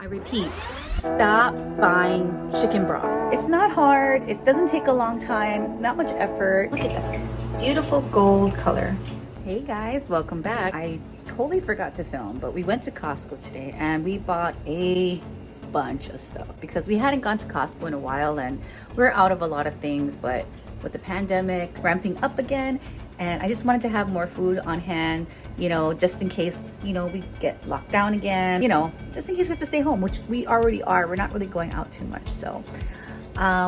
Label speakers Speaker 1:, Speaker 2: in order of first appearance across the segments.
Speaker 1: I repeat, stop buying chicken broth. It's not hard. It doesn't take a long time, not much effort. Look at that beautiful gold color. Hey guys, welcome back. I totally forgot to film, but we went to Costco today and we bought a bunch of stuff because we hadn't gone to Costco in a while and we're out of a lot of things, but with the pandemic ramping up again, and I just wanted to have more food on hand, you know, just in case, you know, we get locked down again, you know, just in case we have to stay home, which we already are. We're not really going out too much. So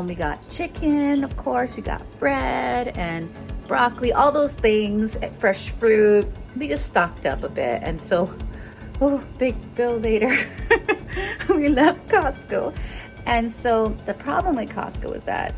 Speaker 1: we got chicken, of course, we got bread and broccoli, all those things, fresh fruit. We just stocked up a bit. And so, oh, big bill later. We left Costco. And so the problem with Costco is that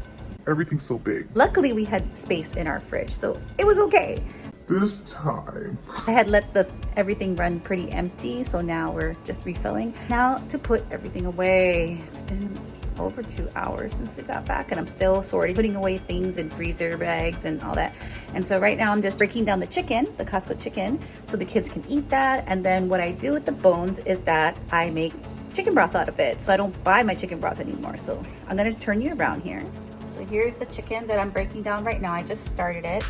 Speaker 2: everything's so big.
Speaker 1: Luckily, we had space in our fridge, so it was okay.
Speaker 2: This time,
Speaker 1: I had let everything run pretty empty, so now we're just refilling. Now to put everything away. It's been over 2 hours since we got back, and I'm still sorting, putting away things in freezer bags and all that. And so right now I'm just breaking down the chicken, the Costco chicken, so the kids can eat that. And then what I do with the bones is that I make chicken broth out of it. So I don't buy my chicken broth anymore. So I'm gonna turn you around here. So here's the chicken that I'm breaking down right now. I just started it.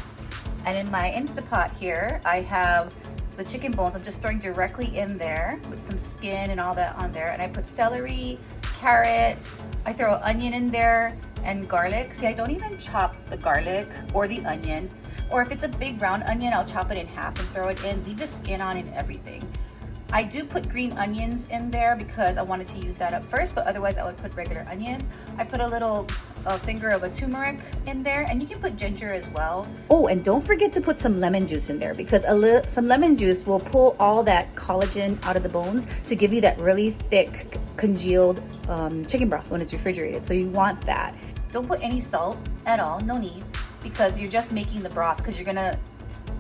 Speaker 1: And in my Instapot here, I have the chicken bones. I'm just throwing directly in there with some skin and all that on there. And I put celery, carrots, I throw onion in there and garlic. See, I don't even chop the garlic or the onion. Or if it's a big round onion, I'll chop it in half and throw it in, leave the skin on and everything. I do put green onions in there because I wanted to use that up first, but otherwise I would put regular onions. I put a little finger of a turmeric in there, and you can put ginger as well. Oh, and don't forget to put some lemon juice in there because some lemon juice will pull all that collagen out of the bones to give you that really thick, congealed chicken broth when it's refrigerated. So you want that. Don't put any salt at all, no need, because you're just making the broth because you're gonna,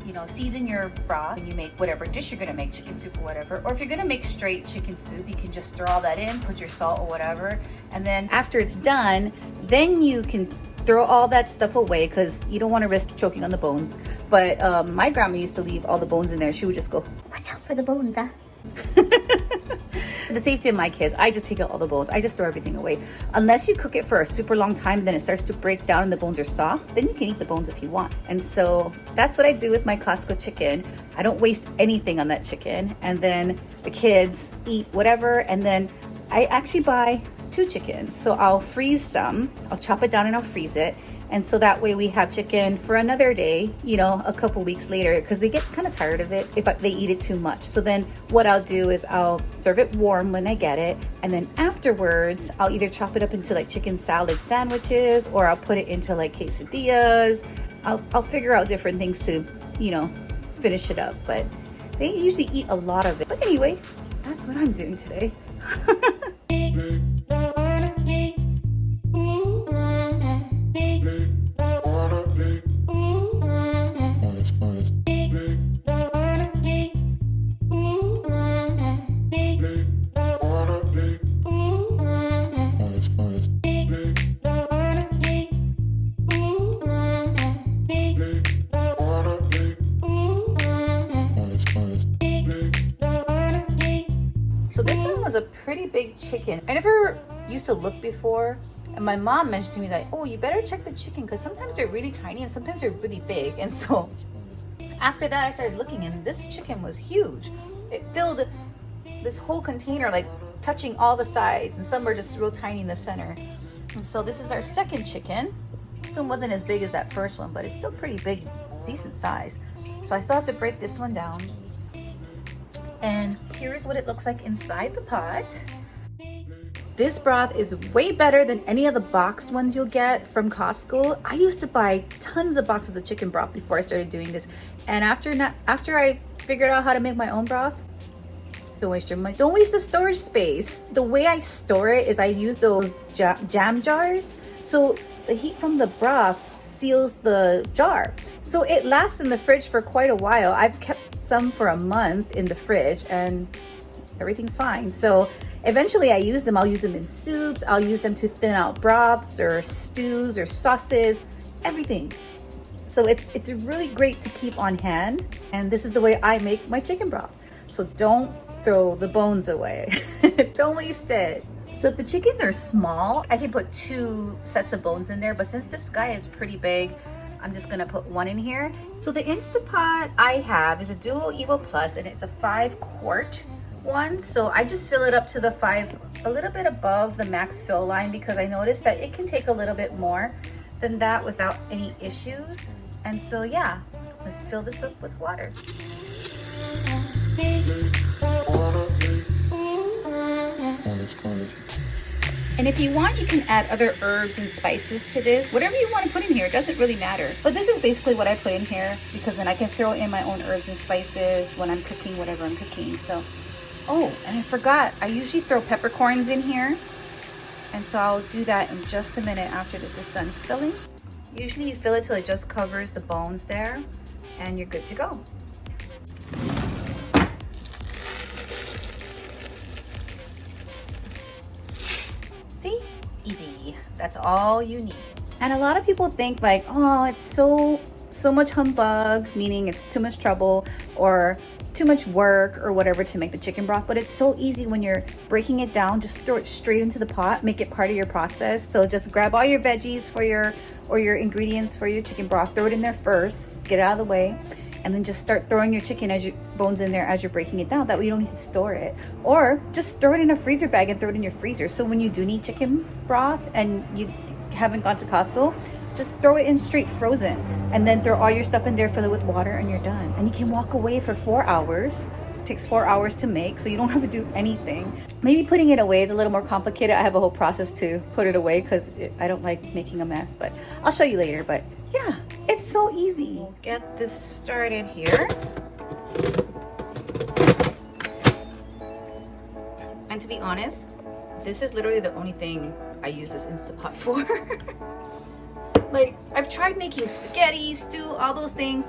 Speaker 1: you know, season your broth when you make whatever dish you're gonna make, chicken soup or whatever. Or if you're gonna make straight chicken soup, you can just throw all that in, put your salt or whatever, and then after it's done, then you can throw all that stuff away because you don't want to risk choking on the bones. But my grandma used to leave all the bones in there. She would just go, "Watch out for the bones, huh?" For the safety of my kids, I just take out all the bones. I just throw everything away. Unless you cook it for a super long time, then it starts to break down and the bones are soft, then you can eat the bones if you want. And so that's what I do with my Costco chicken. I don't waste anything on that chicken. And then the kids eat whatever. And then I actually buy 2 chickens. So I'll freeze some, I'll chop it down and I'll freeze it. And so that way we have chicken for another day, you know, a couple weeks later, because they get kind of tired of it if they eat it too much. So then what I'll do is I'll serve it warm when I get it. And then afterwards, I'll either chop it up into like chicken salad sandwiches, or I'll put it into like quesadillas. I'll figure out different things to, you know, finish it up. But they usually eat a lot of it. But anyway, that's what I'm doing today. So this one was a pretty big chicken. I never used to look before, and my mom mentioned to me that, oh, you better check the chicken because sometimes they're really tiny and sometimes they're really big. And so after that I started looking, and this chicken was huge. It filled this whole container, like touching all the sides, and some were just real tiny in the center. And so this is our second chicken. This one wasn't as big as that first one, but it's still pretty big, decent size. So I still have to break this one down. And here's what it looks like inside the pot. This broth is way better than any of the boxed ones you'll get from Costco. I used to buy tons of boxes of chicken broth before I started doing this. And after I figured out how to make my own broth, don't waste your money. Don't waste the storage space. The way I store it is I use those jam jars. So the heat from the broth seals the jar. So it lasts in the fridge for quite a while. I've kept some for a month in the fridge and everything's fine. So eventually I use them. I'll use them in soups. I'll use them to thin out broths or stews or sauces, everything. So it's really great to keep on hand. And this is the way I make my chicken broth. So don't throw the bones away. Don't waste it. So if the chickens are small, I can put 2 sets of bones in there, but since this guy is pretty big, I'm just gonna put 1 in here. So the Instapot I have is a Duo Evo Plus, and it's a 5-quart one. So I just fill it up to the 5, a little bit above the max fill line, because I noticed that it can take a little bit more than that without any issues. And so yeah, let's fill this up with water. And if you want, you can add other herbs and spices to this. Whatever you want to put in here, it doesn't really matter. But this is basically what I put in here, because then I can throw in my own herbs and spices when I'm cooking whatever I'm cooking. So, oh, and I forgot, I usually throw peppercorns in here. And so I'll do that in just a minute after this is done filling. Usually you fill it till it just covers the bones there, and you're good to go. See? Easy. That's all you need. And a lot of people think like, oh, it's so much humbug, meaning it's too much trouble or too much work or whatever to make the chicken broth. But it's so easy when you're breaking it down. Just throw it straight into the pot, make it part of your process. So just grab all your veggies for your ingredients for your chicken broth, throw it in there first, get it out of the way, and then just start throwing your chicken bones in there as you're breaking it down. That way you don't need to store it. Or just throw it in a freezer bag and throw it in your freezer. So when you do need chicken broth and you haven't gone to Costco, just throw it in straight frozen, and then throw all your stuff in there, fill it with water, and you're done. And you can walk away for 4 hours. It takes 4 hours to make, so you don't have to do anything. Maybe putting it away is a little more complicated. I have a whole process to put it away because I don't like making a mess, but I'll show you later. But yeah, it's so easy. We'll get this started here. And to be honest, this is literally the only thing I use this Instapot for. Like, I've tried making spaghetti, stew, all those things.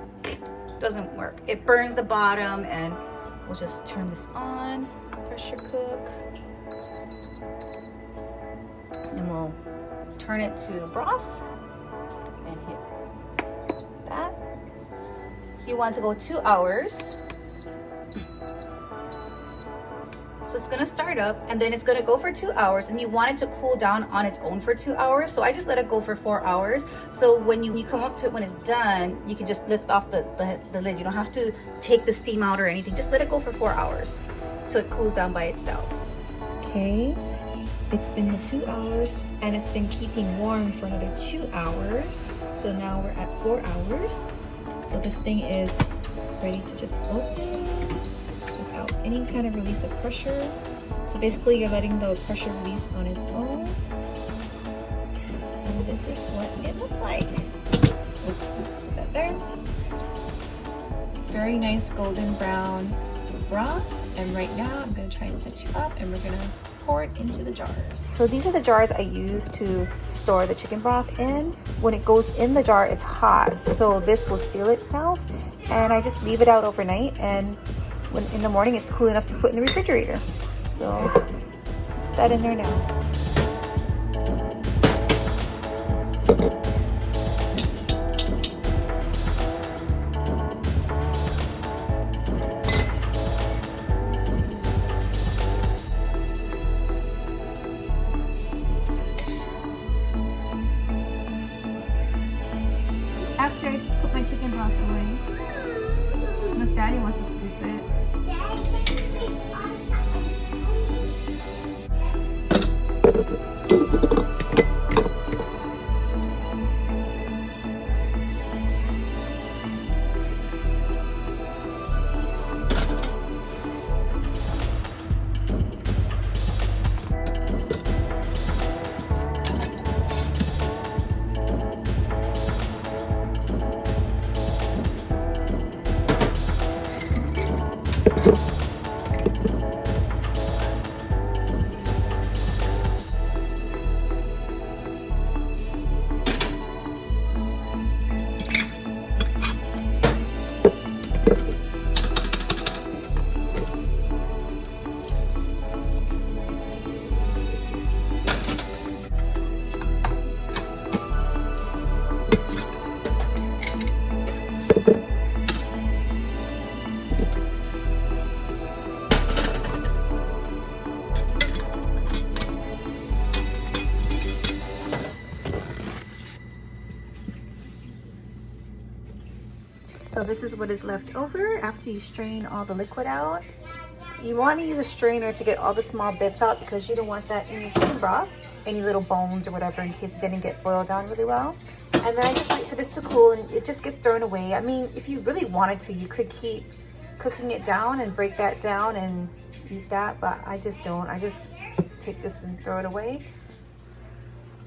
Speaker 1: Doesn't work. It burns the bottom. And we'll just turn this on, pressure cook. And we'll turn it to broth and hit that. So you want to go 2 hours. So it's gonna start up and then it's gonna go for 2 hours, and you want it to cool down on its own for 2 hours. So I just let it go for 4 hours. So when you come up to it, when it's done, you can just lift off the lid. You don't have to take the steam out or anything. Just let it go for 4 hours till it cools down by itself. Okay, it's been the 2 hours and it's been keeping warm for another 2 hours. So now we're at 4 hours. So this thing is ready to just open without any kind of release of pressure. So basically you're letting the pressure release on its own. And this is what it looks like. Let's put that there. Very nice golden brown broth. And right now I'm gonna try and set you up and we're gonna pour it into the jars. So these are the jars I use to store the chicken broth in. When it goes in the jar, it's hot. So this will seal itself. And I just leave it out overnight, and when in the morning it's cool enough to put in the refrigerator. So put that in there now. After I put my chicken broth away, unless Daddy wants to scoop it. So this is what is left over after you strain all the liquid out. You want to use a strainer to get all the small bits out because you don't want that in your chicken broth, any little bones or whatever, in case it didn't get boiled down really well. And then I just wait for this to cool and it just gets thrown away. I mean, if you really wanted to, you could keep cooking it down and break that down and eat that, but I just don't. I just take this and throw it away.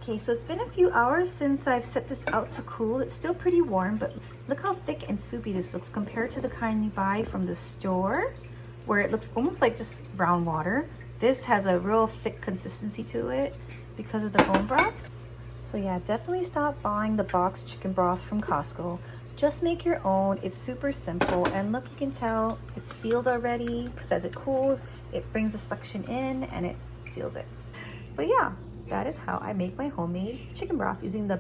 Speaker 1: Okay, so it's been a few hours since I've set this out to cool. It's still pretty warm, but look how thick and soupy this looks compared to the kind you buy from the store, where it looks almost like just brown water. This has a real thick consistency to it because of the bone broths. So yeah, definitely stop buying the boxed chicken broth from Costco. Just make your own. It's super simple, and look, you can tell it's sealed already because as it cools, it brings the suction in and it seals it. But yeah, that is how I make my homemade chicken broth using the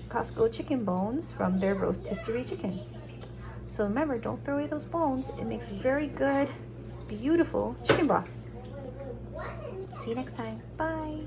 Speaker 1: Costco chicken bones from their rotisserie chicken. So remember, don't throw away those bones. It makes very good, beautiful chicken broth. See you next time. Bye.